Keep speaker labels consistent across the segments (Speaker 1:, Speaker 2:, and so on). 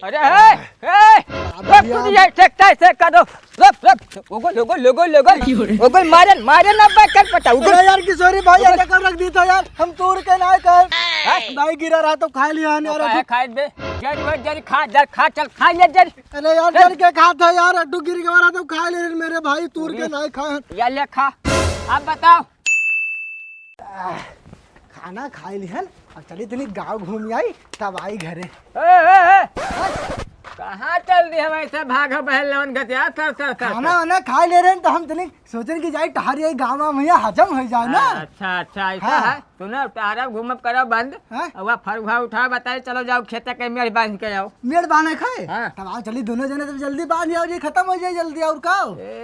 Speaker 1: अरे ये ट्रैक्टर से कर दो लोगो मारे ना बैठ कर पटा
Speaker 2: अरे यार किशोरी भाई ऐसा कर रख दी तो यार हम तोड़ के ना कर भाई गिरा रहा तो खा लिया यार
Speaker 1: खाए बे जर खा चल खा ले जर
Speaker 2: अरे यार जर के खा था यार अड्डू गिर के मारा तो खा ले मेरे भाई तोड़ के ना खा
Speaker 1: या ले खा आप बताओ
Speaker 2: खाना खा लिहन अब चली तनी गाँव घूम आई तब आई घरे
Speaker 1: कहाँ चल रही हम ऐसे भाग बहल लवन गतिया सर
Speaker 2: खाना वाना खा ले रहे तो हम तनी सोचन की जाए टहरी आई गाँव में हजम हो जाए ना।
Speaker 1: अच्छा ऐसा है सुनो टहरा घूम करो बंद वह फरुहा उठा बताए चलो जाओ खेत के मेड़ बांध के जाओ
Speaker 2: मेड़ बांधे खाए तब आओ चली दोनों जने तब जल्दी बांध जाओ जी खत्म हो जाए जल्दी और का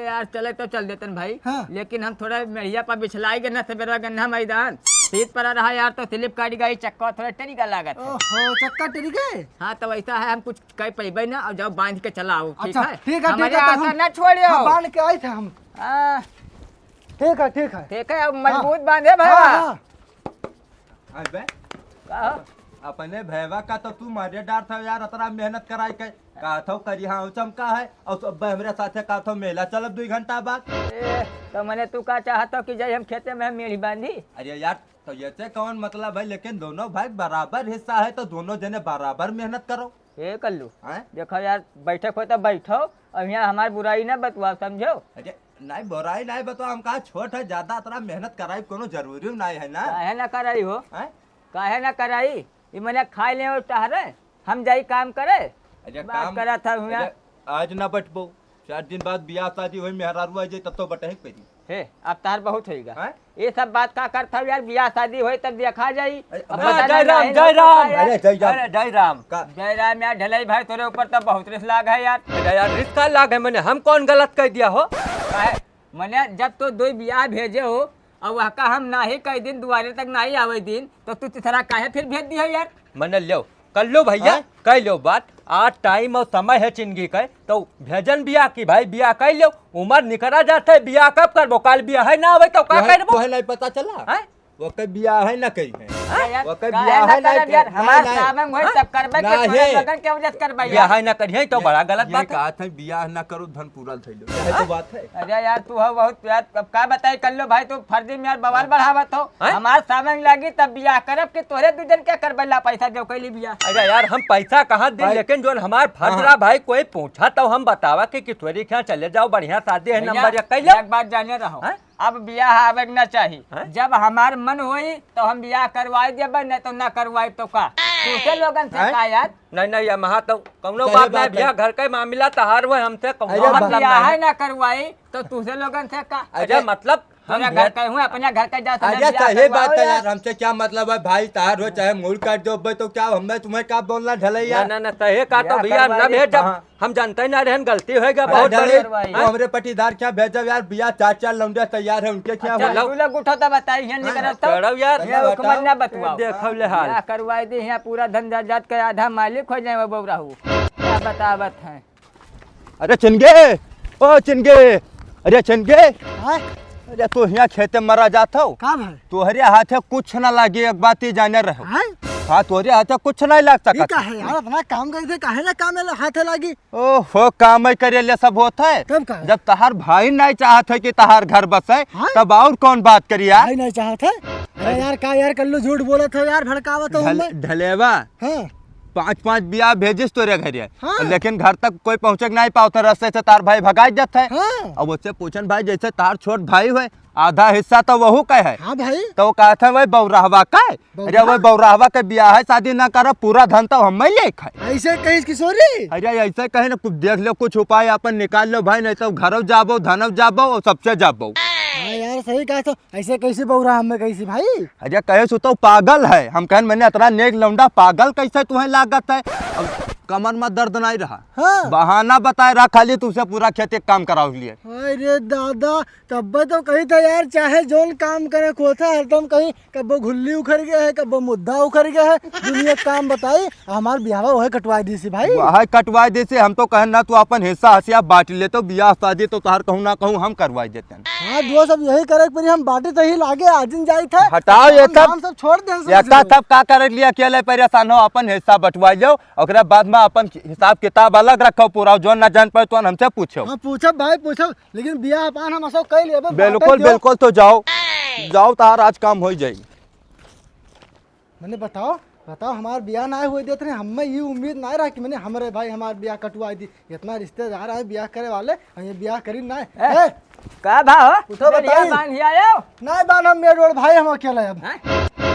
Speaker 1: यार चले तो चल देते भाई लेकिन हम थोड़ा मेढ़िया पर बिछलाएंगे ना सवेरा गन्ना मैदान सीट पर रहा यार तो स्लिप काट गई चक्का थोड़ा टेरी का लागत
Speaker 2: है चक्का टेरी के
Speaker 1: हाँ तो वैसा है हम कुछ कह पेबे ना और जाओ बांध के चलाओ
Speaker 2: ठीक है
Speaker 1: हमारे आशा न छोड़ियो
Speaker 2: बांध के आए थे हम ठीक है
Speaker 1: अब मजबूत बांधे भाई
Speaker 3: अपने भैवा का तो तू मारे डार था यार इतना मेहनत कराई के का था करी हाँ चमका है और सब हमारे साथे का था मेला चलब 2 घंटा बाद
Speaker 1: तो मैंने तू का चाहता कि जाए हम खेते में मेरी बांधी
Speaker 3: अरे यार तो ये से कौन मतलब है लेकिन दोनों भाई बराबर हिस्सा है तो दोनों जने बराबर मेहनत करो
Speaker 1: ये कर लू देखो यार बैठक हो तो बैठो और यहाँ हमारी बुराई ना बतवा समझो
Speaker 3: अरे नहीं बुराई नहीं बतवा हम कहा छोट है ज्यादा इतना मेहनत कराई कोनो जरूरी नहीं है ना
Speaker 1: काहे ना कराई हो काहे ना कराई ये मैंने खा ले और टहरे हम जाई काम करे बात करा था
Speaker 3: आज ना बटबो 4 दिन बाद बियाह शादी हुई मेहरारू आ जाए तब तो बटे पेरी
Speaker 1: हे अब तार बहुत होएगा ये सब बात का करता यार बियाह शादी होए तब देखा जाई
Speaker 4: जय राम
Speaker 1: यार ढलाई भाई तेरे ऊपर तो बहुत रिस्क लाग है
Speaker 4: यार रिस्क का लाग है मैंने हम कौन गलत कह दिया हो
Speaker 1: मैंने जब तो 2 बियाह भेजे हो और वह का हम ना ही कई दिन दुआरे तक ना ही आवे दिन तो तू तीसरा काहे फिर भेज दिया यार
Speaker 4: मैंने लो कर लो भैया कह लो बात आज टाइम और समय है जिंदगी का तो भेजन बियाह की भाई बियाह कर लो उम्र निकला जाता है बियाह कब करबो काल बियाह है ना आवे तो का करबो
Speaker 3: नहीं पता चला है वो कई बियाह है ना कहीं है
Speaker 1: वो कई बियाह है ना यार हमारे सामने वही सब करबे के थोड़ा लगन के वजह करबे
Speaker 4: बियाह है ना करिए तो बड़ा गलत बात
Speaker 3: कहा था बियाह ना करो धन पूरा थइलो यही तो बात है
Speaker 1: अरे यार तू हो बहुत यार अब का बताई कर लो भाई तू फर्जी में यार बवाल बढ़ावत हो हमारे सामने लागी तब बियाह करब के तोरे 2 दिन क्या करबेला पैसा जो कैली बियाह
Speaker 4: अरे यार हम पैसा कहाँ दे लेकिन जो हमार फर्जरा भाई कोई पूछा तो हम बतावा कि किशोरी क्या चले जाओ बढ़िया शादी है नंबर 1 कह लो
Speaker 1: एक बात जाने रहो अब बियाह आवे ना चाहिए जब हमार मन होई तो हम बियाह करवाई देबे नहीं तो ना करवाई तो का दूसरे लोगन से का यार
Speaker 4: नहीं महा तो कौनो बात नहीं बियाह घर का मामला तहार हुए हमसे कौनो
Speaker 1: मतलब बियाह ना करवाई तो दूसरे लोगन से का
Speaker 4: अरे मतलब
Speaker 1: हम घर का हूँ अपने घर का जा
Speaker 3: अरे सही बात है यार हमसे क्या मतलब है भाई तार हो चाहे मूल काट दो तो क्या हमें तुम्हें क्या बोलना ढलैया
Speaker 4: ना सही का तो भैया न भेज हम जानते ही ना रहन गलती होगा बहुत बड़ी
Speaker 3: हमारे पटीदार क्या भेजा यार बियाह 4 लौंडे तैयार है उनके क्या
Speaker 1: हो लोग उठो तो बताइए नहीं करता
Speaker 4: यार
Speaker 1: हुक्म ना बतवाओ
Speaker 4: देखो ले हाल
Speaker 1: करवाई दे यहाँ पूरा धंधा जात का आधा मालिक हो जाए वो बौराहू क्या बतावत है
Speaker 3: अरे चिनगे ओ चिनगे अरे चिनगे अरे तू यहाँ खेते मरा जाता हो तोहरे हाथे कुछ ना लगे एक बात ही जाने रहो हाँ तोहरे हाथे कुछ नहीं लग सकता
Speaker 2: है यार अपना काम करते काहे ना काम हाथे लगी
Speaker 3: ओहो काम ही करे ले सब होता है जब तहार भाई नहीं चाहत है कि तहार घर बसे तब और कौन बात करी यार
Speaker 2: नहीं चाहत है अरे यार का यार कल्लू झूठ बोलत हो यार भड़कावत हो
Speaker 3: ढलेवा 5 बियाह भेजिस तोरे घरे लेकिन घर तक कोई पहुँचे नहीं पाता रास्ते से तार भाई भगाई जाता है अब उससे पूछन भाई जैसे तार छोट भाई हुए आधा हिस्सा तो वहू का है
Speaker 2: भाई
Speaker 3: तो कहा था वही बौराहवा का अरे वही बौराहवा के बियाह है शादी ना करो पूरा धन तो हम ले खाए
Speaker 2: ऐसे कहीं किशोरी
Speaker 3: अरे ऐसे कहे ना कुछ देख लो कुछ उपाय अपन निकाल लो भाई नहीं तो घर जाबो धनव जाबो और सबसे जाबो
Speaker 2: यार सही कहा तो ऐसे कैसे बौरा हमें कैसे भाई
Speaker 3: अरे कहे सो तो पागल है हम कहन मैंने इतना नेक लौंडा पागल कैसे तुम्हें लागत है कमर में दर्द नहीं रहा बहाना बताए रहा खाली तुझसे पूरा खेत एक काम कराओ लिए
Speaker 2: अरे दादा तब तो कही था यार चाहे जोन काम करे खोता हरदम कहीं कब घुल्ली उखड़ गया है कब मुद्दा उखड़ गया है दुनिया काम बताई हमार बिहावा वही कटवाई दी सी भाई
Speaker 3: वही कटवाई दी से हम तो कहन ना तू अपन हिस्सा हसिया बांट ले तो बियाह शादी तो तार कहूँ ना कहूँ हम करवाई देते हैं
Speaker 2: हाँ दो सब यही करे पर हम बांटे तो ही लागे आजिन जाई था
Speaker 3: हटाओ ये सब
Speaker 2: छोड़ दे
Speaker 3: सब का कर लिया अकेले परेशान हो अपन हिस्सा बंटवाई लो और बाद में में अपन हिसाब किताब अलग रखो पूरा, जो न जान पाए तो हमसे पूछो।
Speaker 2: हाँ पूछब भाई पूछब, लेकिन बियाह अपान हम असो कई लेबे।
Speaker 3: बिल्कुल बिल्कुल, तो जाओ जाओ, तार आज काम हो जाएगी।
Speaker 2: मैंने बताओ हमार बियाह ना हुए देते रहे, हमें ये उम्मीद ना रहा कि मैंने हमारे भाई हमार बियाह कटवा दी। इतना रिश्तेदार है बियाह करे वाले, हम ये बियाह करी ना है।
Speaker 1: का भाव
Speaker 2: उठो बताइए। नहीं बान हम मेरे भाई, हम अकेले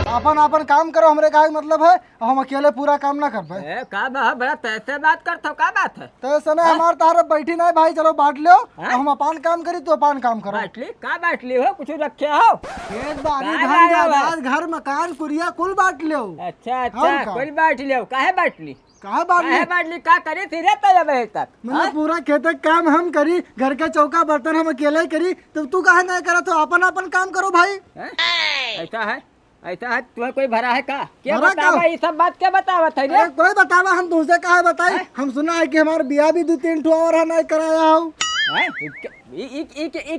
Speaker 2: अब अपन काम करो, हमरे का मतलब है हम अकेले पूरा काम ना कर पाए।
Speaker 1: का भाव बड़ा तैसे बात करते हो, का बात है?
Speaker 2: तो समय हमारे तार बैठी ना भाई, चलो बांट लो, हम अपन काम करी तो अपन काम करो।
Speaker 1: बाटली का बाटली हो, कुछ रखे हो?
Speaker 2: खेत बाड़ी धन जायदाद घर मकान कुरिया कुल बांट लो।
Speaker 1: अच्छा कुल बांट लो। काहे बाटली?
Speaker 2: कहा बाटली
Speaker 1: का करे थी रे तब तक?
Speaker 2: मैंने पूरा खेत का काम हम करी, घर के चौका बर्तन हम अकेले करी, तो तू कहा नहीं करा? तो अपन काम करो भाई।
Speaker 1: ऐसा है तुम्हें कोई भरा है का? क्या
Speaker 2: भरा
Speaker 1: बतावा ये सब बात? क्या बतावत है रे?
Speaker 2: कोई बतावा, हम तुमसे कहा बताई? हम सुना है कि हमारे बियाह भी 2-3 ठो और है नहीं कराया हो।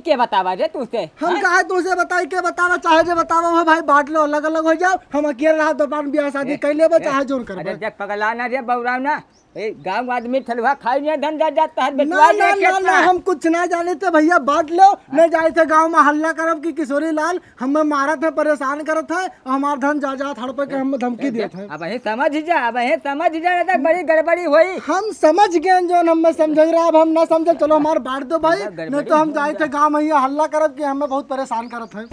Speaker 1: के बतावा रे तुझसे?
Speaker 2: हम कहा तुझसे बताई के बतावा, चाहे जो बतावा हो भाई, बांट लो, अलग अलग हो जाओ, हम अकेले रहा तो बियाह शादी कर लेबे, चाहे जोन करबे।
Speaker 1: अरे जग पगलाना रे बौराव ना, गाँव आदमी ठलवा खाई नहीं धन जाता है।
Speaker 2: ना हम कुछ ना जाने थे भैया, बांट लो। नहीं जाए थे गांव में हल्ला करब कि किशोरी लाल हमें मारत है, परेशान करत है, हमार धन जा हड़पे के हम धमकी देते हैं।
Speaker 1: अब यही समझ जा तो बड़ी गड़बड़ी हुई।
Speaker 2: हम समझ गए जो हमें समझ रहा, अब हम ना समझे, चलो हमारे बांट दो भाई, नहीं तो हम जाए थे गाँव में हल्ला करब कि हमें बहुत परेशान करत है।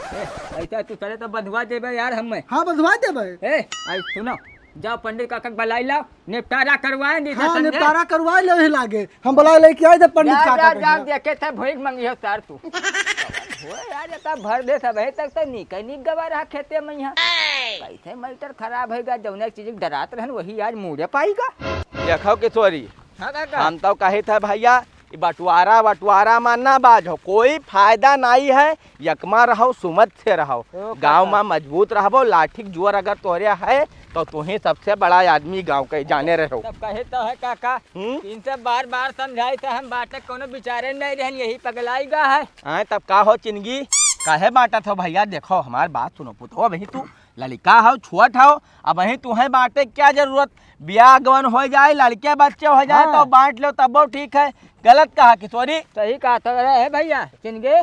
Speaker 1: ऐसा तू करे तो बंधवा देबे यार हमें।
Speaker 2: हाँ बंधवा देबे।
Speaker 1: सुनो, जाओ पंडित काका बुलाई लाओ, निपटारा करवाए।
Speaker 2: हाँ निपटारा करवा ले ही लागे, हम बुला लेके आए थे पंडित काका।
Speaker 1: जा देखे थे भोग मंगी हो तार तू हो यार, इतना भर दे सब तक तो नहीं गवा रहा खेते में। यहाँ कैसे मटर खराब होगा, जौन चीज डरात रहन वही आज मुड़े पाएगा।
Speaker 5: देखो किशोरी,
Speaker 1: हाँ काका,
Speaker 5: हम तो कहे थे भैया बंटवारा मानना बाजो, कोई फायदा नहीं है। यकमा रहो, सुमत से रहो, गांव में मजबूत रहो। लाठी जोर अगर तोरे है तो तुम्हें सबसे बड़ा आदमी गांव के जाने रहो।
Speaker 1: तब कहे तो है काका, इनसे बार बार समझाई था हम, बाटे कोनो बिचारे नहीं रहन, यही पगलाईगा है।
Speaker 5: तब का हो चिंगी, काहे बांटा था भैया? देखो हमार बात सुनो पुतो, वही तू लड़का हो, छोट हो, अब वही तुम्हें बांटे क्या जरूरत? ब्याह गवन हो जाए, लड़के बच्चे हो जाए तो बांट लो, तब वो ठीक है। गलत कहा किशोरी?
Speaker 1: सही कहा तो है भैया चिनगे।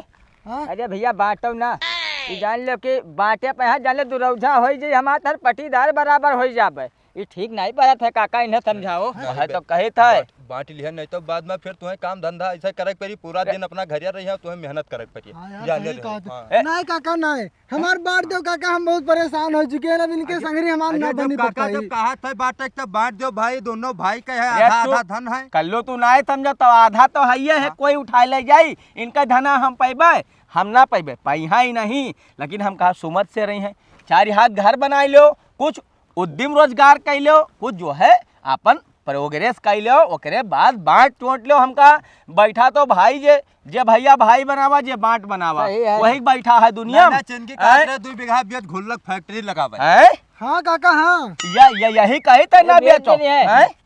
Speaker 1: अरे भैया बांटो ना, जान लो कि बांटे पे जान लो दुरौझा हो जाए, हमारे पटीदार बराबर हो जाबे, ये ठीक नहीं पड़त है काका, इन्हें समझाओ।
Speaker 5: तो कहे था
Speaker 3: बांट लिया, नहीं तो बाद में फिर तुम्हें काम धंधा ऐसा करे पड़ी, पूरा दिन अपना घर रही तुम्हें मेहनत करे पड़ी।
Speaker 2: नहीं काका नहीं, हमार बांट दो काका, हम बहुत परेशान हो चुके हैं, इनके संगरी हमार ना बनी पड़ता।
Speaker 3: जब कहा था बांटे तो बांट दो भाई, दोनों भाई का है, आधा आधा धन है।
Speaker 5: कल्लो तू ना समझो तो आधा तो है, कोई उठा ले जाई, इनका धना हम पैबे, हम ना पैबे, पैहा ही नहीं। लेकिन हम कहा सुमत से रही हैं, 4 हाथ घर बना लो, कुछ उद्यम रोजगार कर लो, कुछ जो है अपन प्रोग्रेस कर लो, ओकरे बाद बांट टोट लो। हमका बैठा तो भाई जे भैया भाई बनावा, जे बांट बनावा, वही बैठा है दुनिया में।
Speaker 3: 2 बीघा बेच घुल्लक फैक्ट्री लगावे।
Speaker 2: हाँ काका हाँ,
Speaker 3: यही कही थे ना बेचो,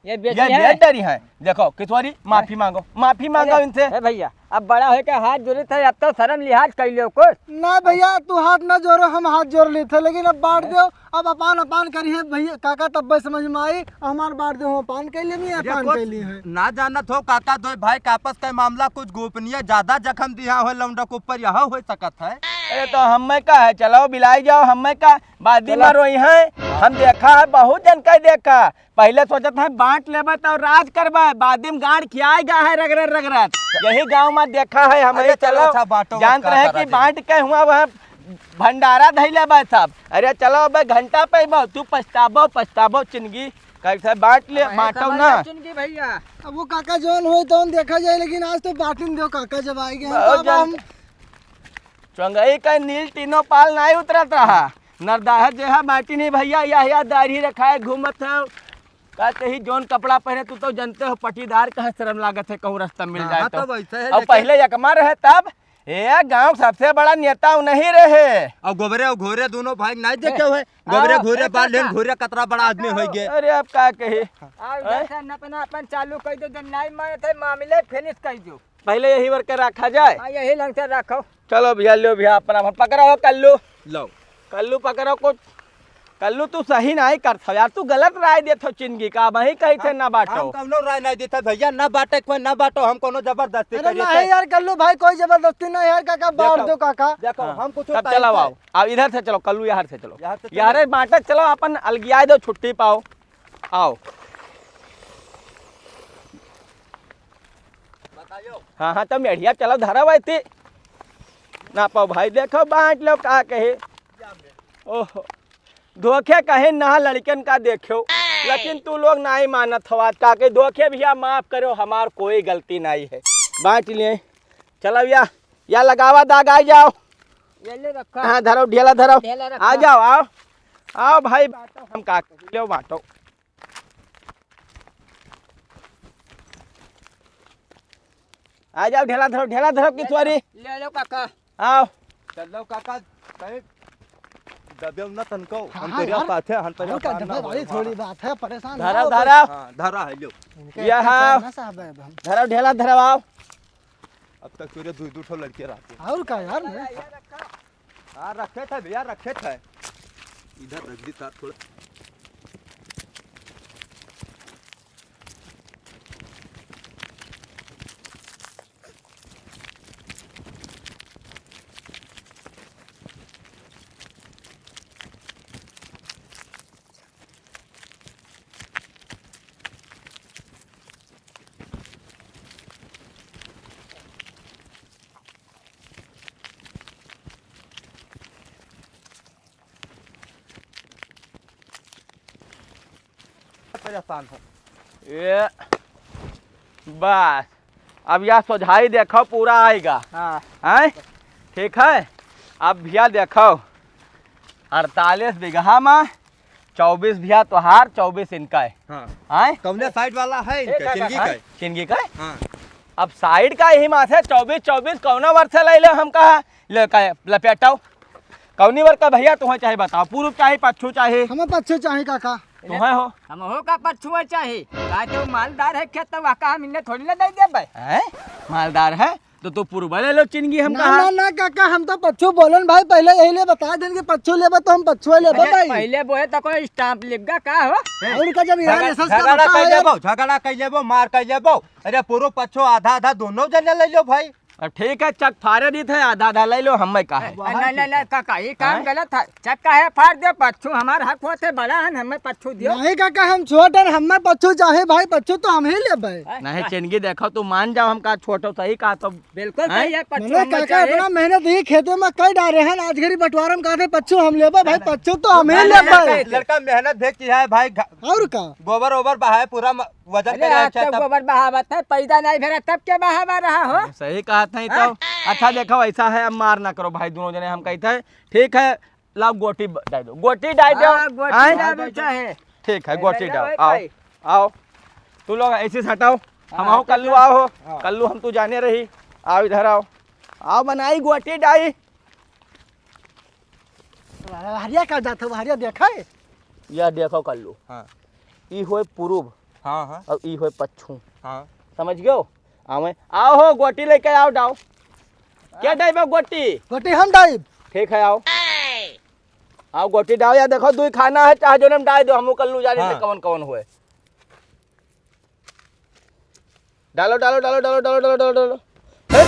Speaker 1: ये
Speaker 3: बेच डरी है। देखो किशोरी, माफी मांगो इनसे।
Speaker 1: भैया अब बड़ा हो के हाथ जोड़े थे, अब तो शर्म लिहाज कर लो कुछ
Speaker 2: ना। भैया तू हाथ ना जोड़ो, हम हाथ जोड़ लिए थे, लेकिन अब बांट दो, अब अपान करिए भैया काका, तब समझ में आई हमार बांट दो, अपान कर लिए अपान कर लिए है।
Speaker 3: ना जानत हो काका, 2 भाई का आपस का मामला कुछ गोपनीय, ज्यादा जख्म दिया हो लौंडा के ऊपर, यहाँ हो सकत है।
Speaker 5: अरे तो हमें का है, चलो बिलाई जाओ, हमें का बादी मारो है। हम देखा है, बहुत जन का देखा, पहले सोचत है बांट लेबे तो राज करबे, बाद में गांड खियाएगा है रगरत। यही गांव में देखा है हमें। चलो जानते रहे कि बांट के हुआ वह भंडारा धैले बा सब। अरे चलो अब घंटा पे तू पछताबो चिंगी, कैसे बांट ले, बांटो ना
Speaker 1: चिंगी भैया।
Speaker 2: अब वो काका जोन हो तो देखा जाए, लेकिन आज तो बांटिन दो काका, जब आएंगे
Speaker 5: चंगई का नील तीनों पाल नहीं उतरत रहा, नरदाह जो है बाटी नहीं भैया, या दाढ़ी रखा है घूमत है, कहते ही जोन कपड़ा पहने, तू तो जानते हो पटीदार का शर्म लागत है, कहूँ रास्ता मिल जाए तो। और पहले यकमा रहे तब ये गांव सबसे बड़ा नेता नहीं रहे।
Speaker 3: और गोबरे और घोरे दोनों भाई नहीं देखे हुए, गोबरे घोरे बाल लेन घोरे कतरा बड़ा आदमी हो गए।
Speaker 5: अरे अब क्या कही,
Speaker 1: अपन चालू कर दो, जब नहीं माने थे मामले फिनिश कर दो,
Speaker 5: पहले यही वर्क रखा जाए।
Speaker 1: यही लंग से रखो।
Speaker 5: चलो भैया लो भैया, अपना पकड़ो, कल्लू लो, कल्लू पकड़ो कुछ। कल्लू तू सही नहीं करता यार, तू गलत राय देतो चिंगी का, वही कही थे ना बांटो।
Speaker 3: हम कौनो राय नहीं देता भैया, ना बांटे कोई ना बांटो, हम कोनो जबरदस्ती
Speaker 2: अरे
Speaker 3: करिए
Speaker 2: नहीं यार कल्लू भाई कोई जबरदस्ती नहीं यार काका, बांट दो काका।
Speaker 3: देखो हम कुछ
Speaker 5: तब चलो आओ, अब इधर से चलो कल्लू, यहाँ से चलो,
Speaker 3: यहाँ से चलो।
Speaker 5: यार बांटे चलो, अपन अलगिया दो, छुट्टी पाओ, आओ।
Speaker 3: बताइयो।
Speaker 5: हाँ हाँ, तो मेढ़िया चलो धरा हुआ थी ना पाओ भाई, देखो बांट लो का कहे। ओहो धोखे कहे ना लड़कन का देखो, लेकिन तू लोग नहीं मानत हो आज का के धोखे भैया, माफ करो हमार कोई गलती नहीं है, बांट लिए। चलो भैया या लगावा दाग, आ जाओ।
Speaker 1: ये ले रखा।
Speaker 5: हाँ धरो, ढेला धरो,
Speaker 1: ढेला रखा।
Speaker 5: आ जाओ, आओ आओ भाई बांटो, हम का कहे, लो बांटो। आ जाओ, ढेला धरो किशोरी,
Speaker 1: ले लो काका।
Speaker 5: आओ।
Speaker 3: चलो काका कहीं दबे न तनको, हम
Speaker 2: हाँ,
Speaker 3: तेरे
Speaker 2: यार।
Speaker 3: पास है, हम तेरे
Speaker 2: का
Speaker 3: पास ना
Speaker 2: जब भाई
Speaker 3: हो।
Speaker 2: थोड़ी बात है, परेशान
Speaker 5: धरा
Speaker 2: ना हो
Speaker 5: धरा
Speaker 3: हाँ धरा है लो।
Speaker 2: इनके
Speaker 5: ये
Speaker 2: अच्छा
Speaker 5: हाँ।
Speaker 2: चलना साहब है अब हम।
Speaker 5: धरो ढेला धरो, आओ।
Speaker 3: अब तक तेरे दो ठो लड़के रहते।
Speaker 2: और का यार मैं
Speaker 3: हाँ रखे थे भैया, रखे थे, इधर रख दी था थोड़ा। परेशान हो।
Speaker 5: ये बस अब यह सुझाई देखो पूरा आएगा,
Speaker 1: हाँ
Speaker 5: हैं ठीक है। अब भैया देखो 48 बीघा में 24 भैया तोहार, 24 इनका है,
Speaker 3: हाँ
Speaker 5: हैं
Speaker 3: कौने साइड वाला है इनके, चिंगी का है।
Speaker 5: चिंगी का है।
Speaker 3: हाँ
Speaker 5: अब साइड का यही माथे 24 कौना वर्ष ले लो, हम कहा ले का लपेटाओ कौनी वर्ष का भैया, तुम्हें चाहे बताओ, पूर्व चाहे पच्छू चाहे,
Speaker 2: हमें पच्छू चाहिए काका।
Speaker 5: तुम्हें हो
Speaker 1: हम हो का पछुआ चाहे का, तो मालदार है खेत, तो वाका हम इन्हें थोड़ी ना दे दे भाई।
Speaker 5: हैं मालदार है तो तू पूर्व ले लो चिंगी, हम
Speaker 2: ना
Speaker 5: कहा
Speaker 2: ना ना काका, हम तो पच्छू बोलन भाई, पहले यही ले बता देंगे पच्छू लेबा तो हम पच्छुआ लेबा भाई।
Speaker 1: पहले बोए तो कोई स्टाम्प लिख गा का हो।
Speaker 2: और का जब यार ऐसा
Speaker 3: झगड़ा कर लेबो, झगड़ा कर लेबो, मार कर लेबो। अरे पूर्व पच्छो आधा आधा दोनों जने ले लो भाई।
Speaker 5: ठीक है, चक फाड़े दी थे, आधा आधा ले लो, हम कहा
Speaker 1: नहीं नहीं काका, ये काम गलत है। चक्का है फाड़ दे, पच्छू हमारा हक होते, बड़ा है हमें पच्छू दियो।
Speaker 2: नहीं काका, हम छोटे हमें पच्छू चाहे भाई, पच्छू तो हम ही लेबे।
Speaker 5: नहीं चिंगी देखो तू मान जाओ, हम कहा छोटो सही कहा तो
Speaker 1: बिल्कुल
Speaker 5: हैं?
Speaker 1: सही है, पच्छू
Speaker 2: मैंने
Speaker 1: हमें
Speaker 2: काका
Speaker 1: चाहिए।
Speaker 2: अपना मेहनत ही खेतों में कई डाले हैं, आज घड़ी बंटवारा में कहा पच्छू हम लेबे भाई, पच्छू तो हम ही लेबे।
Speaker 3: लड़का मेहनत देख की है भाई,
Speaker 2: और का
Speaker 3: गोबर ओबर बहाए पूरा वजन
Speaker 1: अरे
Speaker 3: करे
Speaker 1: आज
Speaker 3: अच्छा
Speaker 1: तक
Speaker 3: तब।
Speaker 1: गोबर बहावत है, पैदा नहीं भेरा तब क्या बहावा रहा हो।
Speaker 5: सही कहा था तो। अच्छा देखो ऐसा है, अब मार ना करो भाई, दोनों जने हम कहते हैं ठीक है, लाओ गोटी डाल दो, गोटी डाल दो,
Speaker 1: हाँ, गोटी
Speaker 5: हैं?
Speaker 1: डालो चाहे।
Speaker 5: ठीक है गोटी
Speaker 1: ले लो
Speaker 5: डाल,
Speaker 1: भाई,
Speaker 5: आओ
Speaker 1: भाई।
Speaker 5: आओ तू लोग ऐसे से हटाओ, हम आओ कल्लू आओ हो, कल्लू हम तू जाने रही, आओ इधर आओ, आओ बनाई गोटी डाई।
Speaker 2: हरिया का जाता हरिया देखा है।
Speaker 5: यह देखो कल्लू,
Speaker 3: हाँ
Speaker 5: ई होए पूर्व
Speaker 3: हाँ हाँ
Speaker 5: और ई होए पच्छू,
Speaker 3: हाँ
Speaker 5: समझ गयो। आवे आओ हो, गोटी लेके आओ, डाओ क्या डाई में गोटी,
Speaker 2: गोटी हम डाइब।
Speaker 5: ठीक है आओ आओ गोटी डाओ, या देखो दुई खाना है, चाहे जो हम डाल दो, हम कल्लू जाने
Speaker 3: हाँ।
Speaker 5: से कौन कौन हुए। डालो डालो डालो डालो डालो डालो डालो डालो, हैं?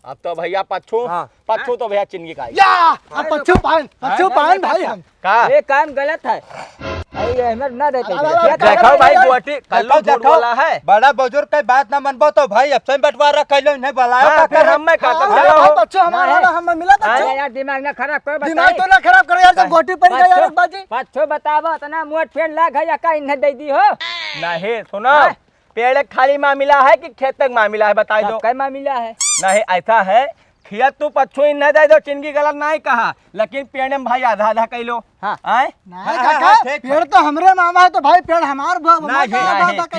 Speaker 5: अब तो भैया पच्छू,
Speaker 3: हाँ।
Speaker 5: पच्छू तो भैया चिंगी का है।
Speaker 2: या अब पच्छू पान भाई हम।
Speaker 5: का
Speaker 1: ये काम गलत है, अरे अहमद ना देते
Speaker 5: देखो भाई गोटी कल्लू झूठ
Speaker 3: देखो,
Speaker 5: बोला है।
Speaker 3: बड़ा बुजुर्ग के बात ना मनबो तो भाई अब से बंटवारा कर लो, इन्हें बुलाओ
Speaker 5: हाँ,
Speaker 3: का
Speaker 5: फिर
Speaker 3: फिर
Speaker 5: हम मैं कहता
Speaker 2: हाँ,
Speaker 5: चलो
Speaker 2: भाई,
Speaker 5: हो।
Speaker 2: पच्छू हमारा
Speaker 1: नहीं।
Speaker 2: हमें मिला पच्छू।
Speaker 1: अरे यार दिमाग ना खराब करो,
Speaker 2: दिमाग तो ना खराब करो यार, जब गोटी पड़ गया यार एक बाजी।
Speaker 1: पच्छू बताबो तना मुंह फेर लाग है, या का इन्हें दे दी हो।
Speaker 5: नहीं सुनो,
Speaker 1: हाँ।
Speaker 5: पेड़ खाली मामला है कि खेत तक मामला है, बताई दो।
Speaker 1: कै मामला है।
Speaker 5: नहीं ऐसा है, खेत तू पच्छू इन नहीं दे दो, चिंगी गलत नहीं कहा, लेकिन पेड़ में भाई आधा आधा कह लो।
Speaker 1: हाँ।
Speaker 5: आए
Speaker 2: नहीं
Speaker 3: हाँ,
Speaker 2: काका,
Speaker 3: हाँ, ठीक है।
Speaker 2: पेड़ तो हमरे मामा है तो भाई पेड़ हमार
Speaker 5: नहीं पेड़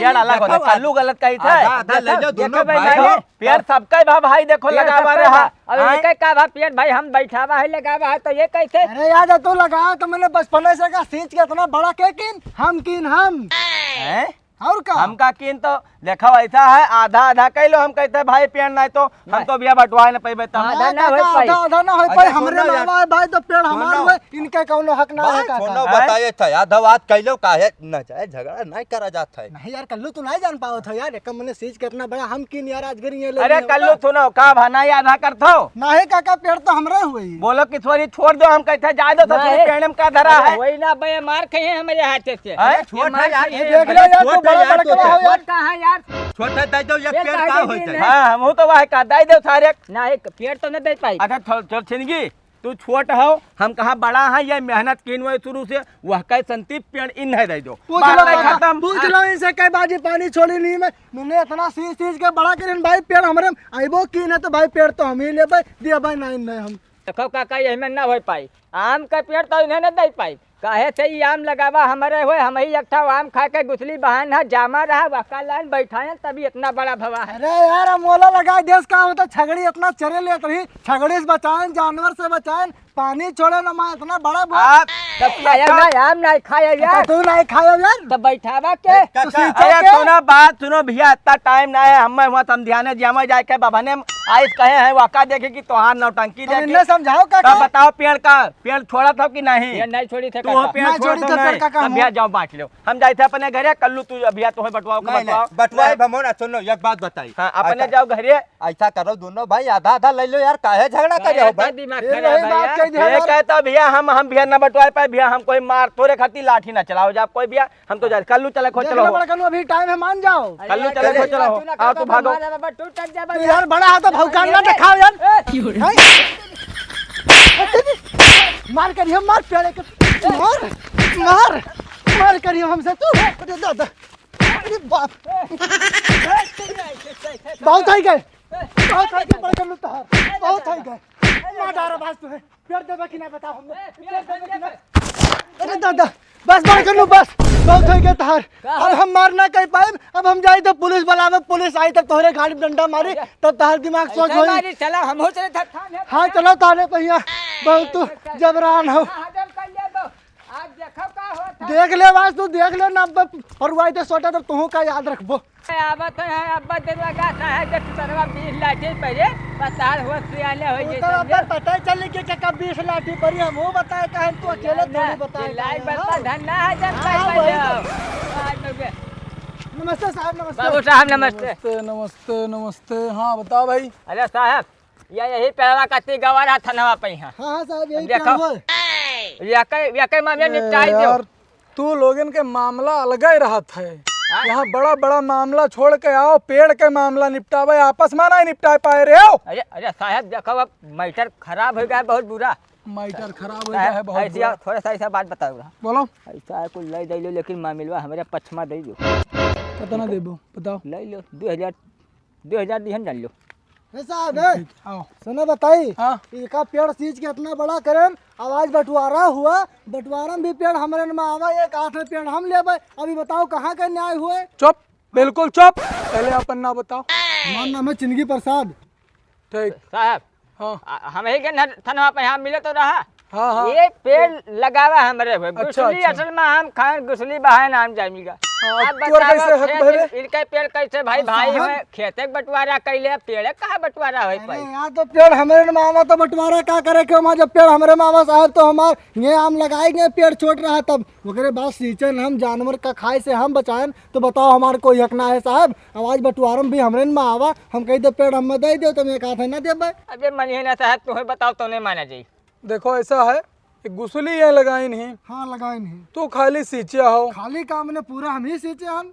Speaker 5: अलग होता, कल्लू गलत कही था।
Speaker 3: आधा आधा ले लो दोनों
Speaker 1: देखो भाई,
Speaker 3: भाई
Speaker 1: देखो।
Speaker 3: हो।
Speaker 5: पेड़ सबका भा भाई देखो लगावा रहा।
Speaker 1: अब
Speaker 5: आए?
Speaker 1: इनके का भा पेड़ भाई हम बैठावा है लगावा है, तो ये कैसे।
Speaker 2: अरे याद है तो लगाओ तो मैंने बचपन से का सींच के इतना बड़ा के किन हम
Speaker 5: हैं?
Speaker 2: और का
Speaker 5: हमका किन तो देखो ऐसा है आधा आधा कह लो। हम कहते भाई पेड़ नहीं तो हम तो बिया बंटवाए न पैबे तब
Speaker 1: आधा ना होई पाई।
Speaker 2: आधा ना होई
Speaker 3: अरे
Speaker 2: पाई।
Speaker 3: सुनो
Speaker 2: हमरे
Speaker 3: यार।
Speaker 2: मामा है भाई तो पेड़ हमार
Speaker 3: सुनो।
Speaker 2: हुए, इनके कौनो हक ना है
Speaker 3: सुनो
Speaker 2: काका।
Speaker 3: बताइए था आधा बात कैलो काहे न चाहे झगड़ा नहीं करा जाता है।
Speaker 2: नहीं यार कल्लू तू नहीं जान पाओ था यार, एक मैंने सीज कितना बड़ा हम किन यार राजगिरी ये ले
Speaker 5: अरे
Speaker 2: लिए
Speaker 5: कल्लू सुनो का भाना आधा करथो।
Speaker 2: नहीं काका पेड़ तो हमरे हुए ही।
Speaker 5: बोलो किशोरी छोड़ दो। हम कहते जा दो तो
Speaker 1: नहीं।
Speaker 5: पेड़ में का धरा है।
Speaker 1: वही ना बे मार खाए हमारे हाथ से।
Speaker 5: हैं?
Speaker 3: छोट है यार
Speaker 1: ये
Speaker 2: देख ले यार तू बड़ा बड़ा करा हो यार।
Speaker 1: छोट कहाँ यार?
Speaker 3: छोटा दे दो ये
Speaker 1: ये
Speaker 3: पेड़
Speaker 1: काहे
Speaker 3: का
Speaker 1: के
Speaker 3: होता
Speaker 1: लिए
Speaker 3: है।
Speaker 5: हाँ हम तो वह का दे दो सारे।
Speaker 1: ना एक पेड़ तो नहीं दे पाई।
Speaker 5: अच्छा चल छिनगी तू छोट हो हम कहा बड़ा है। ये मेहनत किन हुए शुरू से वह कह संतीप पेड़ इन है दे दो।
Speaker 2: पूछ
Speaker 5: बात
Speaker 2: लो
Speaker 5: नहीं
Speaker 2: काका,
Speaker 5: खत्म।
Speaker 2: पूछ लो इनसे कई बाजी पानी छोड़ी नहीं मैंने इतना सीज सीज के बड़ा करें भाई पेड़ हमरे आइबो की ना तो भाई पेड़ तो हम ही लेबे दिया भाई नहीं हम।
Speaker 1: देखो काका यही में ना हो पाई। आम का पेड़ तो इन्हें नहीं दे पाई। काहे से ही आम लगावा हमारे हुए हम ही एकठा आम खा के गुठली बहान है जामा रहा वका लाइन बैठाए तभी इतना बड़ा भवा है।
Speaker 2: अरे यार हम मोला लगाए देश का होता छगड़ी इतना चरे लेत रही। छगड़ी से बचाएं जानवर से बचाएं पानी छोड़े ना माँ इतना बड़ा
Speaker 5: आप
Speaker 1: तब खाया ना आम नहीं खाया यार।
Speaker 2: तू नहीं खायो यार।
Speaker 1: तब बैठावा के
Speaker 5: अरे सुनो बात सुनो भैया इतना टाइम ना है। हम हुआ तुम ध्यान जामा जाए के बहाने आइस कहे हैं वाका देखे कि तोहार नौटंकी
Speaker 2: तुम
Speaker 5: देखे।
Speaker 2: इन्हें समझाओ काका।
Speaker 5: तब बताओ पेड़ का पेड़ छोड़ा था कि नहीं।
Speaker 1: ये नहीं छोड़ी थे
Speaker 5: तू
Speaker 1: काका।
Speaker 5: पेड़
Speaker 2: ना
Speaker 5: छोड़
Speaker 2: छोड़ी
Speaker 5: दो
Speaker 2: तो
Speaker 5: नहीं।
Speaker 2: पेड़ का काम
Speaker 5: अब भैया जाओ बांट लो। हम जाए थे अपने घरे कल्लू तू भैया तुम्हें बंटवाओ
Speaker 3: नहीं नहीं बटवाए भमोना सुनो एक बात बताई।
Speaker 5: हाँ अपने जाओ घरे।
Speaker 3: ऐसा करो दोनों भाई आधा आधा ले लो यार काहे झगड़ा कर रहे हो भाई।
Speaker 1: दिमाग
Speaker 2: ये
Speaker 1: खराब
Speaker 2: वही
Speaker 1: है
Speaker 2: बात
Speaker 1: यार।
Speaker 2: कह दिया
Speaker 5: ये
Speaker 2: यार।
Speaker 5: कहता भैया हम भैया ना बंटवाए पाए भैया हम कोई मार तोरे खाती लाठी ना चलाओ जा कोई भैया हम तो जा कल्लू चले खो
Speaker 2: देख
Speaker 5: चलो
Speaker 2: लो बड़ा कल्लू अभी टाइम है मान जाओ।
Speaker 5: कल्लू चले खो चलो आओ तू भागो।
Speaker 2: तू यार बड़ा हाथ तो भौकाना दिखाओ यार। मार करियो मार पेड़े के मार मार मार करियो हमसे तू। अरे दादा अरे बाप बहुत आई गए बहुत आई गए बड़ा कल्लू तहार बहुत आई गए। मार डारा बास तू है पेड़ देबे कि ना बताओ हमने। अरे दादा बस बड़ा कल्लू बस बहुत हो गया तहार। अब हम मार ना कर पाए। अब हम जाए तो पुलिस बुलावे पुलिस आई तब तोहरे गाड़ी में डंडा मारी तब तहार दिमाग सोच होई।
Speaker 1: चला हम हो चले थाने।
Speaker 2: हाँ चलो ताने पहिया बहुत तू जबरान हो।
Speaker 1: आज देखो का होता
Speaker 2: देख ले बास तू देख ले ना और वाई तो सोटा तो तू का याद रखबो।
Speaker 1: आवत है अब्बा देवा गाता है जब तरवा 20 लाठी पहले पताल हो सियाले हो
Speaker 2: तो
Speaker 1: जैसे
Speaker 2: अब पता चल के का 20 लाठी परी हम वो बताए का हम तू अकेले थोड़ी बताए।
Speaker 1: लाई बता धन्ना है जब
Speaker 2: हाँ,
Speaker 1: पहले
Speaker 2: वही नमस्ते साहब नमस्ते।
Speaker 1: बाबू साहब नमस्ते।
Speaker 2: नमस्ते नमस्ते। हाँ बताओ भाई।
Speaker 1: अरे साहब यही पेड़वा कति गवारा थनवा पे है।
Speaker 2: हाँ हाँ साहब यही
Speaker 1: देखो।
Speaker 2: क्या हुआ।
Speaker 1: यके मामले निपटाई दो।
Speaker 6: तू लोगन के मामला अलग ही रहत है। यहाँ बड़ा बड़ा मामला छोड़ के आओ पेड़ के मामला निपटावे आपस में नहीं निपटा पाए रहे हो।
Speaker 1: अरे अरे साहब देखो अब मैटर खराब हो गया है बहुत बुरा।
Speaker 6: मैटर खराब हो गया है बहुत
Speaker 1: ऐसी
Speaker 6: बुरा।
Speaker 1: थोड़ा सा ऐसा बात बताओ
Speaker 6: बोलो
Speaker 1: ऐसा है कुछ ले दे लो लेकिन मामला हमारे पछमा दे दो।
Speaker 6: कितना देबो बताओ।
Speaker 1: ले लो 2000 दिहन जान लो।
Speaker 2: साहब है
Speaker 6: आओ
Speaker 2: सुनो बताई।
Speaker 6: हाँ
Speaker 2: इसका पेड़ सींच के इतना बड़ा करें आवाज बंटवारा हुआ बंटवारा में भी पेड़ हमारे में आवा एक 8 पेड़ हम लेबे। अभी बताओ कहाँ का न्याय हुए।
Speaker 6: चुप बिल्कुल चुप पहले अपन ना बताओ।
Speaker 2: हमारा नाम है चिंगी प्रसाद।
Speaker 6: ठीक
Speaker 1: साहब
Speaker 6: हाँ
Speaker 1: हम ही के थनवा पे यहाँ मिले तो रहा।
Speaker 6: हाँ हाँ
Speaker 1: ये पेड़ लगावा हमरे हुए
Speaker 6: अच्छा,
Speaker 1: गुसली
Speaker 6: अच्छा।
Speaker 1: असल में हम खाए गुसली बहाए नाम जामीगा।
Speaker 6: हाँ,
Speaker 1: अब
Speaker 6: तोर
Speaker 1: बताओ
Speaker 6: कैसे हक
Speaker 1: खेत
Speaker 6: भरे?
Speaker 1: इनके पेड़ कैसे भाई भाई
Speaker 2: साहब।
Speaker 1: हुए खेते के बंटवारा कैले पेड़ कहाँ बंटवारा हुए
Speaker 2: अरे
Speaker 1: पाई।
Speaker 2: यहाँ तो पेड़ हमारे में आवा तो बंटवारा क्या करे क्यों जब पेड़ हमारे में आवा साहब तो हमार ये आम लगाएंगे पेड़ छोट रहा तब वगैरह बात सींचन हम जानवर का खाए से हम बचाएं तो बताओ हमारे कोई हक ना है साहब। आवाज बंटवारा में भी हमारे में आवा हम कही तो पेड़ हम दे दो तो मैं कहा था ना दे भाई।
Speaker 1: अबे मनिए ना साहब तुम्हें बताओ तो नहीं माना जाये।
Speaker 6: देखो ऐसा है एक गुसली ये लगाई नहीं
Speaker 2: हाँ लगाए नहीं
Speaker 6: तू खाली सींचे हो।
Speaker 2: खाली काम ने पूरा हम ही सींचे हम।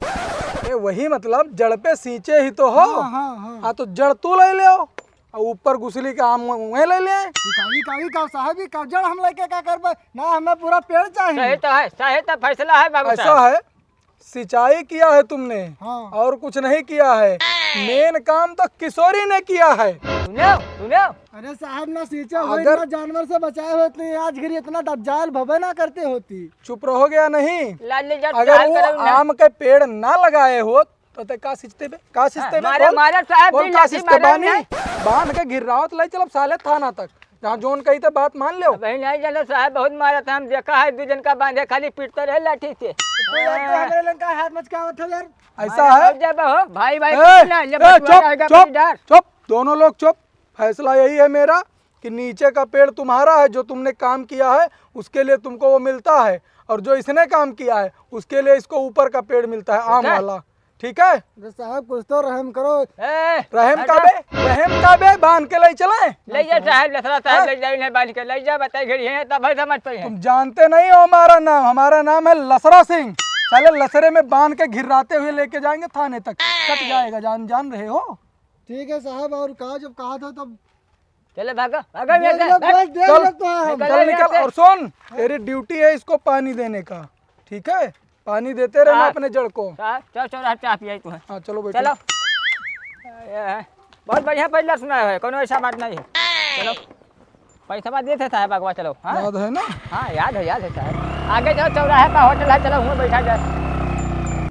Speaker 6: ए वही मतलब जड़ पे सींचे ही तो हो।
Speaker 2: हाँ हाँ हाँ
Speaker 6: हाँ तो जड़ तू ले ले आओ और ऊपर गुसली का आम वहीं ले ले आए।
Speaker 2: कावी का साहब का जड़ हम लेके क्या करबे ना हमें पूरा पेड़ चाहिए।
Speaker 1: सही तो फैसला है बाबू
Speaker 6: ऐसा
Speaker 1: साहब।
Speaker 6: है सिंचाई किया है तुमने
Speaker 2: हाँ
Speaker 6: और कुछ नहीं किया है। मेन काम तो किशोरी ने किया है।
Speaker 1: सुनो
Speaker 2: अरे साहब ना सींचे हुए
Speaker 6: अगर-
Speaker 2: ना जानवर से बचाए होते आज गिरी इतना दज्जाल भवे ना करते होती।
Speaker 6: चुप रहो गया नहीं।
Speaker 1: लाली जट
Speaker 6: अगर वो आम के पेड़ ना लगाए हो तो ते का सिंचते बे का सिंचते बे
Speaker 1: मारे
Speaker 6: बोल?
Speaker 1: मारे साहब
Speaker 6: बोल
Speaker 1: भी
Speaker 6: का
Speaker 1: लाठी
Speaker 6: सिंचते
Speaker 1: मारे
Speaker 6: बानी बांध के गिर रहा हो तो ले चलो साले थाना तक जहाँ जोन कही तो बात मान लो।
Speaker 1: भाई नहीं जानो साहब, बहुत मारा था, हम देखा है 2 जन का बांधे खाली पीटते रहे लाठी से।
Speaker 2: हमारे लंका हाथ मच क्या होता यार।
Speaker 6: ऐसा है।
Speaker 1: जब हो भाई भाई
Speaker 6: ए,
Speaker 1: ना, जब
Speaker 6: ए,
Speaker 1: बंटवारा होगा
Speaker 6: चुप
Speaker 1: पटीदार।
Speaker 6: चुप, दोनों लोग चुप। फैसला यही है मेरा कि नीचे का पेड़ तुम्हारा है, जो तुमने काम किया है उसके लिए तुमको वो मिलता है, और जो इसने काम किया है उसके लिए इसको ऊपर का पेड़ मिलता है, आम
Speaker 1: ठीक है।
Speaker 6: वाला। ठीक है,
Speaker 2: अरे साहब कुछ तो रहम करो।
Speaker 1: ए,
Speaker 6: रहम
Speaker 1: हटा।
Speaker 6: का बे बांध के ले चले।
Speaker 1: ले जा साहब, लसरा साहब ले जा, इन्हें बांध के ले जा, बताई घड़ी है तब भाई समझ पाई है।
Speaker 6: तुम जानते नहीं हो हमारा नाम है लसरा सिंह। साले लसरे में बांध के घिराते हुए लेके जाएंगे थाने तक, कट जाएगा, जान रहे हो।
Speaker 2: ठीक है साहब, और कहा जब कहा था तब
Speaker 1: चले भागो भागो यहाँ से,
Speaker 2: देख
Speaker 1: भाग।
Speaker 2: बस देख
Speaker 6: चल,
Speaker 2: लगता है हम।
Speaker 6: चल निकल। और सुन, तेरी ड्यूटी है इसको पानी देने का, ठीक है? पानी देते रहना
Speaker 1: हाँ।
Speaker 6: अपने जड़ को।
Speaker 1: साहब चलो चलो चाह पियाई तुम्हें।
Speaker 6: हाँ चलो बेटा।
Speaker 1: चलो ये है, बहुत बढ़िया पहला सुना है, कोनो ऐसा बात नहीं है। चलो पैसा देते साहब अगवा, चलो। हाँ
Speaker 6: याद है ना?
Speaker 1: हाँ याद है साहब। आगे जाओ, चौराहे का होटल है, चलो वहाँ बैठा जाए।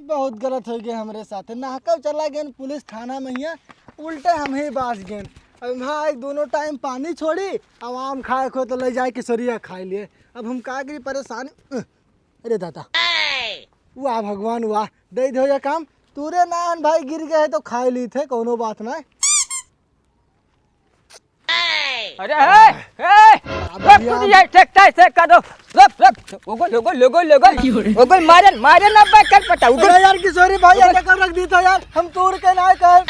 Speaker 2: बहुत गलत हो गया हमारे साथ। नाहकब चला गए पुलिस थाना में, यहाँ उल्टे हम ही बास गए। अब हाँ एक दोनों टाइम पानी छोड़ी, अब आम खाए खो तो ले जाए किशोरिया खाए लिए। अब हम का गई परेशानी। अरे दादा वाह भगवान वाह, दे दो ये काम। तूरे नान भाई गिर गए तो खाए ली थे, कोनो बात ना।
Speaker 1: अरे ये ट्रैक्टर से कर दो, रप ओगल मारे ना बैकर पटा उगल।
Speaker 2: अरे यार किशोरी भाई ऐसा कर रख दी तो यार, हम तोड़ के ना कर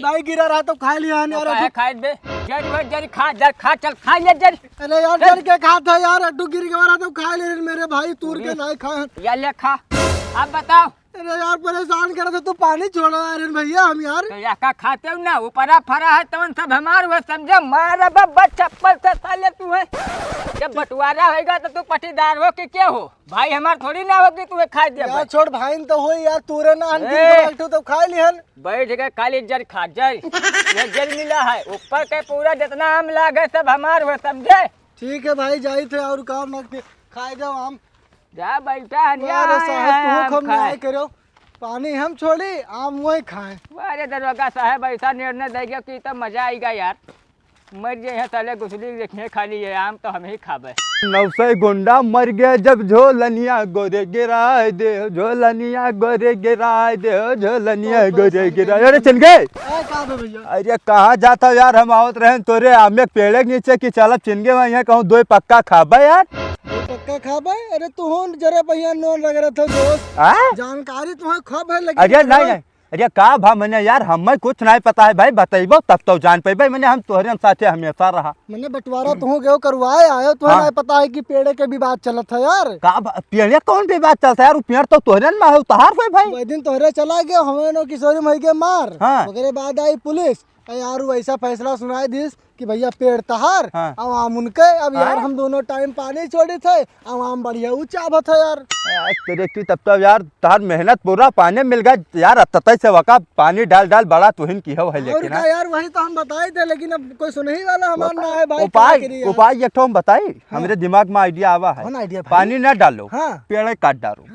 Speaker 2: भाई गिरा रहा तो खा लिया यार।
Speaker 1: है खाए दे जर खा चल खा ले जर।
Speaker 2: अरे यार डर के खा था यार, अड्डू गिर गया तो खा ले मेरे भाई, तोड़ के ना खा।
Speaker 1: या ले खा, आप बताओ।
Speaker 2: अरे यार परेशान कर दो, तू पानी छोड़ा अरे भैया हम यार।
Speaker 1: तो या का खाते हो ना, ऊपरा फरा है तवन सब हमार हुआ, समझे? मारा बब्बा चप्पल से साले तू है। जब बंटवारा होगा तो तू पटीदार हो कि क्या हो? भाई हमार थोड़ी ना होगी तुम्हें खा दिया।
Speaker 2: यार छोड़ भाई तो हो यार, तूरे ना तो खा लिहन।
Speaker 1: बैठ गए खाली जर खा जर, ये जर मिला है, ऊपर के पूरा जितना आम लागे सब हमार हुआ, समझे?
Speaker 2: ठीक है भाई जाई थे और काम न खाए जाओ आम।
Speaker 1: जा बैठा
Speaker 2: अरे साहब तुम न्याय करो, पानी हम छोड़ी आम वही खाए।
Speaker 1: अरे दरोगा साहब ऐसा निर्णय देगा कि तो मजा आएगा यार। मर जाए साले गुसली देखने खाली है आम तो हम ही खाबे।
Speaker 3: नवसे गुंडा मर गया जब झोलनिया गोरे गिराए दे, झोलनिया गोरे गिराए दे, झोलनिया गोरे गिराए। अरे चल गए।
Speaker 2: कहाँ पे भैया?
Speaker 3: अरे कहाँ जाता यार, हम आवत रहे तोरे आमे पेड़े के नीचे की चलब चिनगे वहाँ यहाँ कहूँ 2 पक्का खाबा यार।
Speaker 2: पक्का खा भाई। अरे तू हो जरा भैया नोन लग रहा था दोस्त,
Speaker 3: आ?
Speaker 2: जानकारी तुम्हें खब है लगी।
Speaker 3: अरे नहीं अरे का भा मैंने यार हमें कुछ नहीं पता है भाई, बताइबो तब तो जान पाइबे। मैंने हम तोहरे साथे हमेशा रहा।
Speaker 2: मैंने बंटवारा तुम गए करवाए आयो, तुम्हें नहीं पता है कि पेड़े के भी बात चलत है यार।
Speaker 3: का पेड़े कौन भी बात चलता है यार, पेड़ तो तोहरे में है उतार पे भाई।
Speaker 2: वही दिन तोहरे चला गया, हमें नो किशोरी मई के मार।
Speaker 3: हाँ।
Speaker 2: वगैरह बाद आई पुलिस, यार वो ऐसा फैसला सुनाई दिस कि भैया पेड़ तहार
Speaker 3: हाँ।
Speaker 2: अब आम उनके। अब यार हम दोनों टाइम पानी छोड़े थे, अब आम बढ़िया ऊंचा बत है यार।
Speaker 3: तेरे की तब तो यार तार मेहनत पूरा पानी मिल गया यार, ततई से वका पानी डाल डाल बड़ा तुहिन की है
Speaker 2: और
Speaker 3: लेकिन
Speaker 2: क्या यार, वही तो हम बताए थे, लेकिन अब कोई सुन ही वाला हमारा ना है भाई।
Speaker 3: उपाय एक ठो हम बताई, हमरे दिमाग में आइडिया आवा है।
Speaker 2: कौन आइडिया भाई?
Speaker 3: पानी न डालो,
Speaker 2: हाँ।
Speaker 3: पेड़ काट डालो,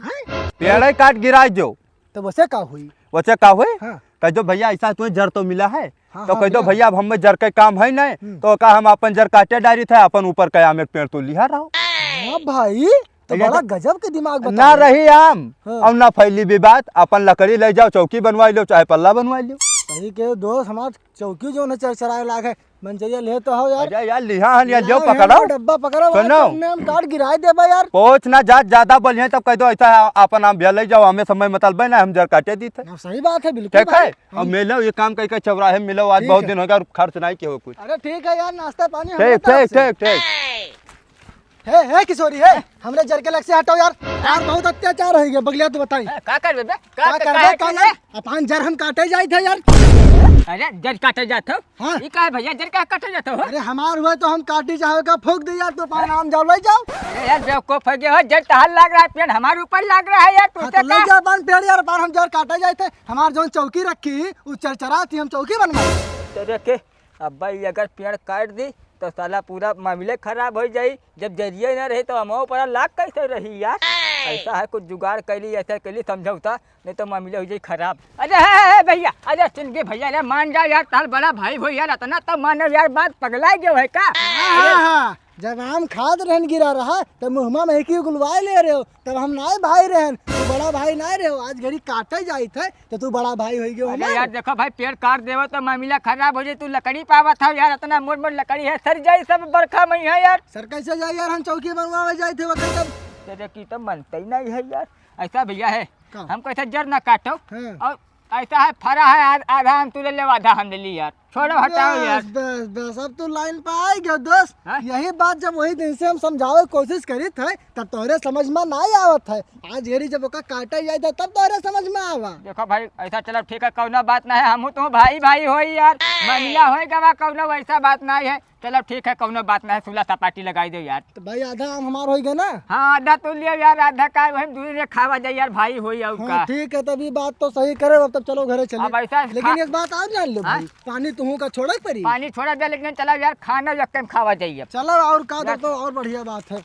Speaker 3: पेड़ काट गिरा दो।
Speaker 2: तो वैसे का हुई?
Speaker 3: वैसे का हुए
Speaker 2: हाँ।
Speaker 3: कह दो भैया ऐसा तुम्हें जड़ तो मिला है,
Speaker 2: हाँ,
Speaker 3: तो
Speaker 2: हाँ,
Speaker 3: कह दो
Speaker 2: मिला।
Speaker 3: भैया अब हमें जड़ के काम है नहीं, तो का हम अपन जड़ काटे डारी थे, अपन ऊपर का आम एक पेड़ तो लिया रहो।
Speaker 2: हाँ भाई तो
Speaker 3: ये
Speaker 2: बड़ा
Speaker 3: तो-
Speaker 2: गजब के दिमाग बता
Speaker 3: ना रही आम
Speaker 2: हाँ।
Speaker 3: और ना फैली भी बात, अपन लकड़ी ले जाओ, चौकी बनवाई लो चाहे पल्ला बनवाई लो।
Speaker 2: सही के दोस्त, हमार चौकी जो न चरचराए लाग है मंचरिया ले तो हो यार।
Speaker 3: अरे यार लिहा हन यार, जो
Speaker 2: लाओ
Speaker 3: पकड़ो
Speaker 2: यहाँ डब्बा पकड़ो, वहाँ
Speaker 3: सुनो।
Speaker 2: सामने हम काट गिराए देबा यार।
Speaker 3: पहुंच ना जात ज्यादा बोलिए तब कह दो ऐसा अपन आम ले जाओ, हमें समय मतलब ना हम जड़ काटे दी थे।
Speaker 2: हाँ, सही बात है बिल्कुल
Speaker 3: ठीक है,
Speaker 2: भाई।
Speaker 3: अब मिलो ये काम कह के चौराहे में मिलो, आज
Speaker 2: ठीक
Speaker 3: बहुत
Speaker 2: है।
Speaker 3: दिन हो गया और खर्च नहीं किया हो कुछ।
Speaker 2: अरे ठीक है यार, नाश्ता पानी
Speaker 3: ठीक ठीक ठीक ठीक।
Speaker 2: है किशोरी है, हमरे जर के लग से हटो यार। यार बहुत अत्याचार है ये बगलिया, तो बताई
Speaker 1: का कर बे
Speaker 2: क्या करबे का यार? अपन जर हम काटे जाए थे यार।
Speaker 1: अरे जर काटे जाते हो?
Speaker 2: हाँ।
Speaker 1: ये का है भैया, जर का काटे जाते हो?
Speaker 2: अरे हमार हुए तो हम काटी चाहे का फूक दे यार, तो पान आम जाओ ले जाओ।
Speaker 1: अरे यार बेवकूफ हो गया हो, जर तहार लग रहा है पेड़ हमारे ऊपर लग रहा है यार।
Speaker 2: हाँ,
Speaker 1: तू
Speaker 2: तो ले जा पान पेड़ यार, पान हम जर काटे जाए थे। हमार जो चौकी रखी वो चरचरा थी, हम चौकी बनवाई।
Speaker 1: तेरे के अब भाई अगर पेड़ काट दी तो साला पूरा मामले खराब हो जाई। जब जरिए न रहे तो हम ऊपर लाग कैसे रही यार। ऐसा है कुछ जुगाड़ कैली ऐसा कैली समझौता नहीं तो मामला हो जाए खराब। अरे है भैया, अरे चिनके भैया यार मान जाओ यार, तार बड़ा भाई हो यार, इतना तब मानो यार, बात पगला गयो है का।
Speaker 2: हाँ, जब हम खाद रहन गिरा रहा तब मुहमा में की गुलवाए ले रहे हो, तब हम नाय भाई रहन, तू बड़ा भाई नाय रहे हो। आज घड़ी काटे जाई थे तो तू बड़ा भाई हो गयो।
Speaker 1: अरे यार देखो भाई, पेड़ काट देवो तो मामला खराब हो जाए। तू लकड़ी पावा था यार, इतना मोट मोट लकड़ी है, सर जाए सब बरखा में है यार।
Speaker 2: सर कैसे जाए यार, हम चौकी बनवावे जाए थे वक्त तब।
Speaker 1: तेरे की तो मनता ही नहीं है यार। ऐसा भैया है,
Speaker 2: का?
Speaker 1: हम कैसे जड़ ना काटो,
Speaker 2: हाँ।
Speaker 1: और ऐसा है फरा है, आधा हम तू ले ले, आधा हम ले ली यार, छोड़ो हटाओ यार।
Speaker 2: बस बस बस, अब तू लाइन पे आ गया दोस्त।
Speaker 1: हाँ?
Speaker 2: यही बात जब वही दिन से हम समझावे कोशिश करी थे तब तोहरे समझ में नहीं आवत है। आज घड़ी जब ओका काटे जाए तब तोहरे समझ में आवा।
Speaker 1: देखो भाई ऐसा चलो ठीक है, कौनो बात ना है, हम तो भाई भाई हो यार, मामला होएगा कौनो वैसा बात नहीं है। चलो ठीक है, कौनो बात ना है, सुलह सपाटी लगाई दो यार।
Speaker 2: तो भाई आधा आम हमार हो गए ना।
Speaker 1: हाँ आधा तो लियो यार, आधा का वही दूरी से खावा जाए यार, भाई हो या उसका।
Speaker 2: हाँ ठीक है, तभी बात तो सही करे। अब तब चलो घरे चलिए।
Speaker 1: अब ऐसा
Speaker 2: लेकिन एक बात और जान लो भाई, पानी तुहू का छोड़े पड़ी।
Speaker 1: पानी छोड़ा दे, लेकिन चलो यार खाना जब खावा जाइए।
Speaker 2: चलो और का तो और बढ़िया बात है।